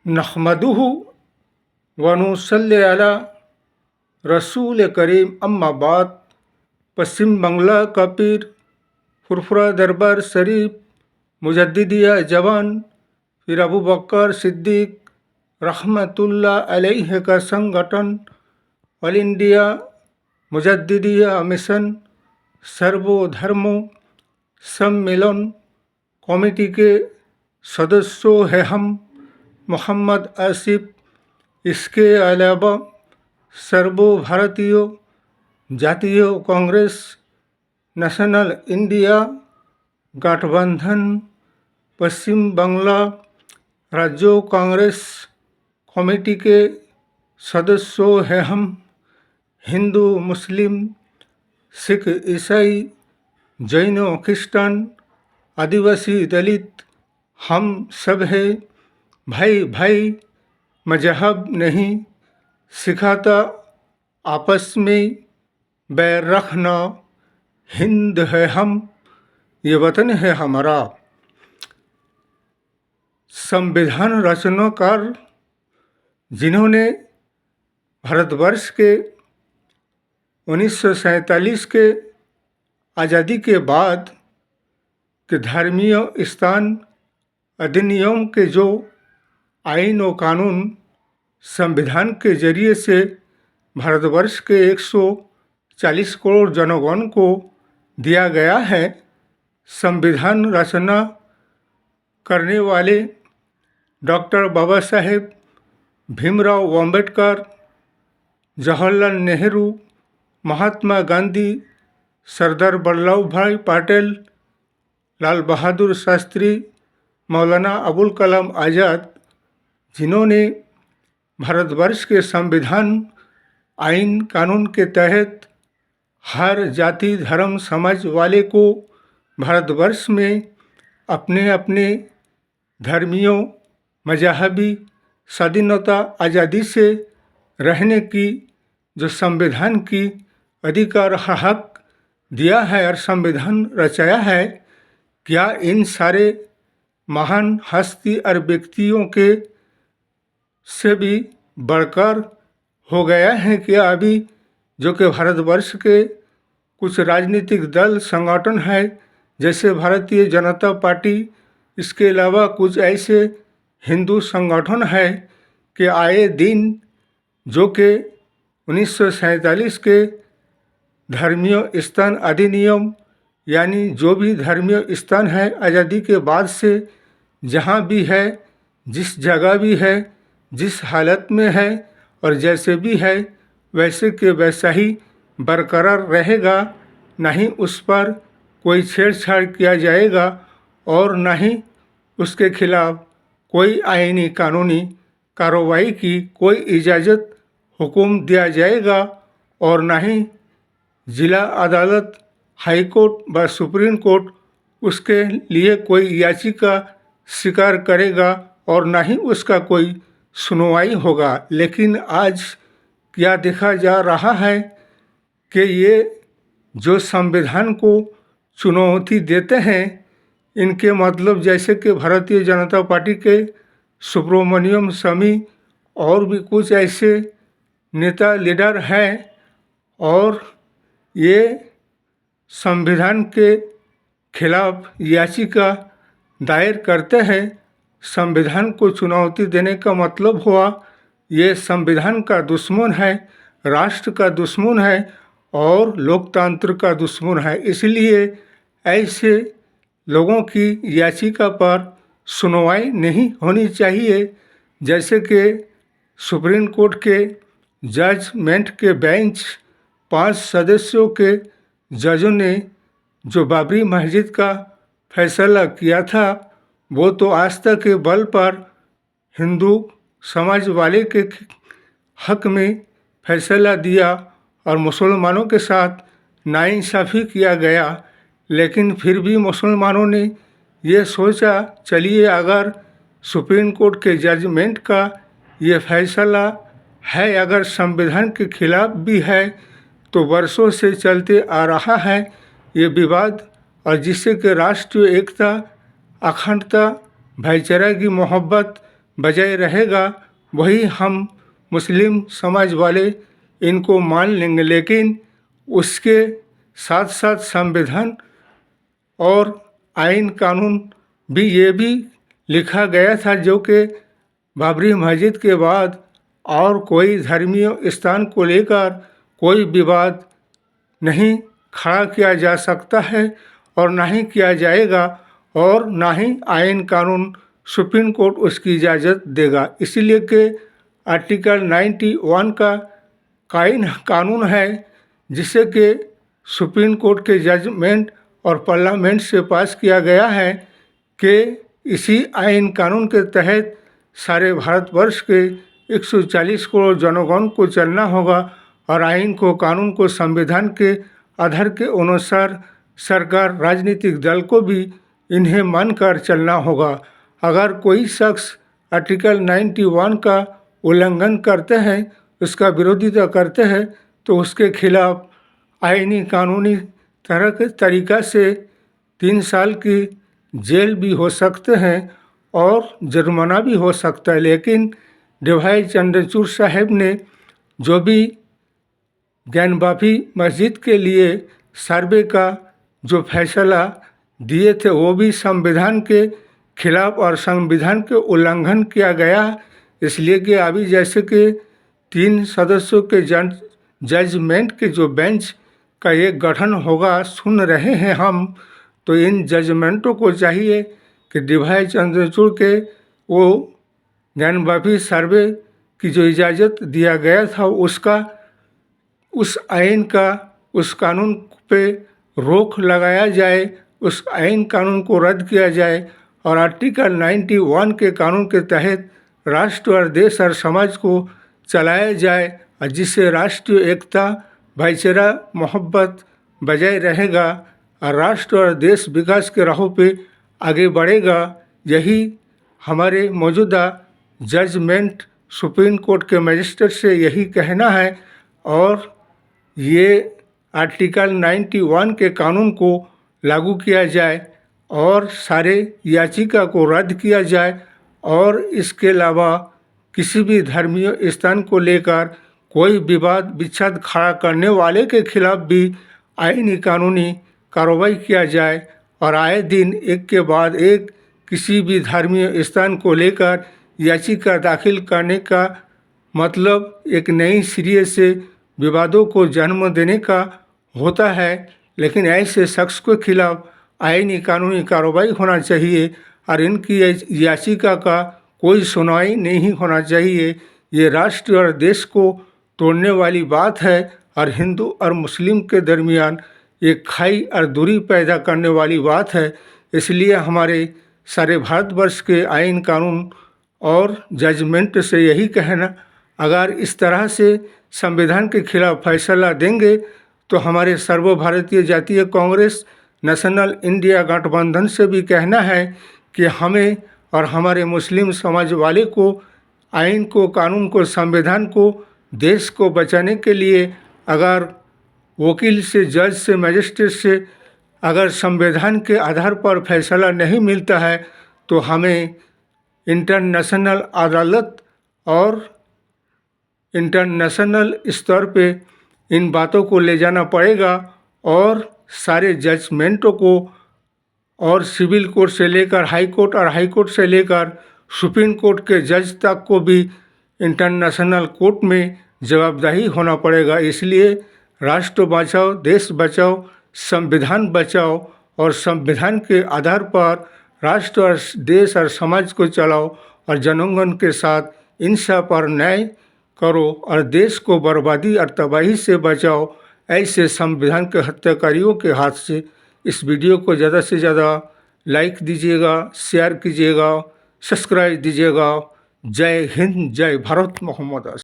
नहमदुहु व नुसल्ली अला रसूल करीम अम्मा बाद। पश्चिम बंगला का पीर फुरफुरा दरबार शरीफ मुजद्दिदिया जवान फिर अबू बकर सिद्दीक रहमतुल्लाह अलैह का संगठन ऑल इंडिया मुजद्दिदिया मिशन सर्वधर्म सम्मेलन कमेटी के सदस्यों हैं हम मोहम्मद आसिफ। इसके अलावा सर्वभारतीय जातीय कांग्रेस नेशनल इंडिया गठबंधन पश्चिम बंगला राज्य कांग्रेस कमेटी के सदस्यों हैं हम हिंदू मुस्लिम सिख ईसाई जैन क्रिस्टन आदिवासी दलित हम सब है भाई भाई। मजहब नहीं सिखाता आपस में बैर रखना। हिंद है हम ये वतन है हमारा। संविधान रचनाकार जिन्होंने भारतवर्ष के 1947 के आज़ादी के बाद के धर्मीय स्थान अधिनियम के जो आइन और कानून संविधान के जरिए से भारतवर्ष के 140 करोड़ जनगण को दिया गया है। संविधान रचना करने वाले डॉक्टर बाबा साहेब भीमराव अम्बेडकर, जवाहरलाल नेहरू, महात्मा गांधी, सरदार वल्लभ भाई पटेल, लाल बहादुर शास्त्री, मौलाना अबुल कलाम आज़ाद, जिन्होंने भारतवर्ष के संविधान आइन कानून के तहत हर जाति धर्म समाज वाले को भारतवर्ष में अपने अपने धर्मियों मजहबी स्वाधीनता आज़ादी से रहने की जो संविधान की अधिकार हक दिया है और संविधान रचाया है, क्या इन सारे महान हस्ती और व्यक्तियों के से भी बढ़कर हो गया है क्या अभी जो कि भारतवर्ष के कुछ राजनीतिक दल संगठन है जैसे भारतीय जनता पार्टी, इसके अलावा कुछ ऐसे हिंदू संगठन है कि आए दिन जो कि 1947 के धर्मीय स्थान अधिनियम यानी जो भी धर्मीय स्थान है आज़ादी के बाद से जहाँ भी है, जिस जगह भी है, जिस हालत में है और जैसे भी है वैसे के वैसा ही बरकरार रहेगा। नहीं उस पर कोई छेड़छाड़ किया जाएगा और ना ही उसके खिलाफ कोई आईनी कानूनी कार्रवाई की कोई इजाज़त हुक्म दिया जाएगा और ना ही जिला अदालत, हाई कोर्ट व सुप्रीम कोर्ट उसके लिए कोई याचिका स्वीकार करेगा और ना ही उसका कोई सुनवाई होगा। लेकिन आज क्या देखा जा रहा है कि ये जो संविधान को चुनौती देते हैं, इनके मतलब जैसे कि भारतीय जनता पार्टी के सुब्रमण्यम स्वामी और भी कुछ ऐसे नेता लीडर हैं और ये संविधान के खिलाफ याचिका दायर करते हैं। संविधान को चुनौती देने का मतलब हुआ ये संविधान का दुश्मन है, राष्ट्र का दुश्मन है और लोकतंत्र का दुश्मन है। इसलिए ऐसे लोगों की याचिका पर सुनवाई नहीं होनी चाहिए। जैसे कि सुप्रीम कोर्ट के जजमेंट के बेंच 5 सदस्यों के जजों ने जो बाबरी मस्जिद का फैसला किया था वो तो आस्था के बल पर हिंदू समाज वाले के हक में फैसला दिया और मुसलमानों के साथ नाइंसाफ़ी किया गया। लेकिन फिर भी मुसलमानों ने ये सोचा चलिए अगर सुप्रीम कोर्ट के जजमेंट का ये फैसला है अगर संविधान के खिलाफ भी है तो वर्षों से चलते आ रहा है ये विवाद और जिससे कि राष्ट्रीय एकता, अखंडता, भाईचारा की मोहब्बत बजाय रहेगा वही हम मुस्लिम समाज वाले इनको मान लेंगे। लेकिन उसके साथ साथ संविधान और आइन कानून भी ये भी लिखा गया था जो कि बाबरी मस्जिद के बाद और कोई धर्मीय स्थान को लेकर कोई विवाद नहीं खड़ा किया जा सकता है और ना ही किया जाएगा और ना ही आइन कानून सुप्रीम कोर्ट उसकी इजाज़त देगा। इसीलिए कि आर्टिकल 91 का कानून है जिसे कि सुप्रीम कोर्ट के जजमेंट और पार्लियामेंट से पास किया गया है कि इसी आइन कानून के तहत सारे भारतवर्ष के 140 करोड़ जनगण को चलना होगा और आइन को कानून को संविधान के आधार के अनुसार सरकार राजनीतिक दल को भी इन्हें मानकर चलना होगा। अगर कोई शख्स आर्टिकल 91 का उल्लंघन करते हैं, उसका विरोधिता करते हैं, तो उसके खिलाफ आईनी कानूनी तरीक़ा से 3 साल की जेल भी हो सकते हैं और जुर्माना भी हो सकता है। लेकिन डीवाई चंद्रचूड़ साहब ने जो भी ज्ञानवापी मस्जिद के लिए सर्वे का जो फैसला दिए थे वो भी संविधान के खिलाफ और संविधान के उल्लंघन किया गया। इसलिए कि अभी जैसे कि 3 सदस्यों के जजमेंट के जो बेंच का एक गठन होगा सुन रहे हैं हम, तो इन जजमेंटों को चाहिए कि डीवाई चंद्रचूड़ के वो ज्ञानवापी सर्वे की जो इजाज़त दिया गया था उस आइन का उस कानून पे रोक लगाया जाए, उस आइन कानून को रद्द किया जाए और आर्टिकल 91 के कानून के तहत राष्ट्र और देश और समाज को चलाया जाए और जिससे राष्ट्रीय एकता भाईचारा मोहब्बत बजाय रहेगा और राष्ट्र और देश विकास के राहों पे आगे बढ़ेगा। यही हमारे मौजूदा जजमेंट सुप्रीम कोर्ट के मजिस्ट्रेट से यही कहना है और ये आर्टिकल 91 के कानून को लागू किया जाए और सारे याचिका को रद्द किया जाए और इसके अलावा किसी भी धर्मीय स्थान को लेकर कोई विवाद विच्छेद खड़ा करने वाले के खिलाफ भी आईनी कानूनी कार्रवाई किया जाए और आए दिन एक के बाद एक किसी भी धर्मीय स्थान को लेकर याचिका दाखिल करने का मतलब एक नई सिरे से विवादों को जन्म देने का होता है। लेकिन ऐसे शख्स के खिलाफ आईनी कानूनी कार्रवाई होना चाहिए और इनकी याचिका का कोई सुनवाई नहीं होना चाहिए। ये राष्ट्र और देश को तोड़ने वाली बात है और हिंदू और मुस्लिम के दरमियान एक खाई और दूरी पैदा करने वाली बात है। इसलिए हमारे सारे भारतवर्ष के आइन कानून और जजमेंट से यही कहना, अगर इस तरह से संविधान के खिलाफ फैसला देंगे तो हमारे सर्वभारतीय जातीय कांग्रेस नेशनल इंडिया गठबंधन से भी कहना है कि हमें और हमारे मुस्लिम समाज वाले को आइन को कानून को संविधान को देश को बचाने के लिए अगर वकील से जज से मजिस्ट्रेट से अगर संविधान के आधार पर फैसला नहीं मिलता है तो हमें इंटरनेशनल अदालत और इंटरनेशनल स्तर पे इन बातों को ले जाना पड़ेगा और सारे जजमेंटों को और सिविल कोर्ट से लेकर हाई कोर्ट और हाई कोर्ट से लेकर सुप्रीम कोर्ट के जज तक को भी इंटरनेशनल कोर्ट में जवाबदेही होना पड़ेगा। इसलिए राष्ट्र बचाओ, देश बचाओ, संविधान बचाओ और संविधान के आधार पर राष्ट्र और देश और समाज को चलाओ और जनगण के साथ इंसाफ पर न्याय करो और देश को बर्बादी और तबाही से बचाओ। ऐसे संविधान के हत्याकारियों के हाथ से इस वीडियो को ज़्यादा से ज़्यादा लाइक दीजिएगा, शेयर कीजिएगा, सब्सक्राइब दीजिएगा। जय हिंद, जय भारत, मोहम्मद।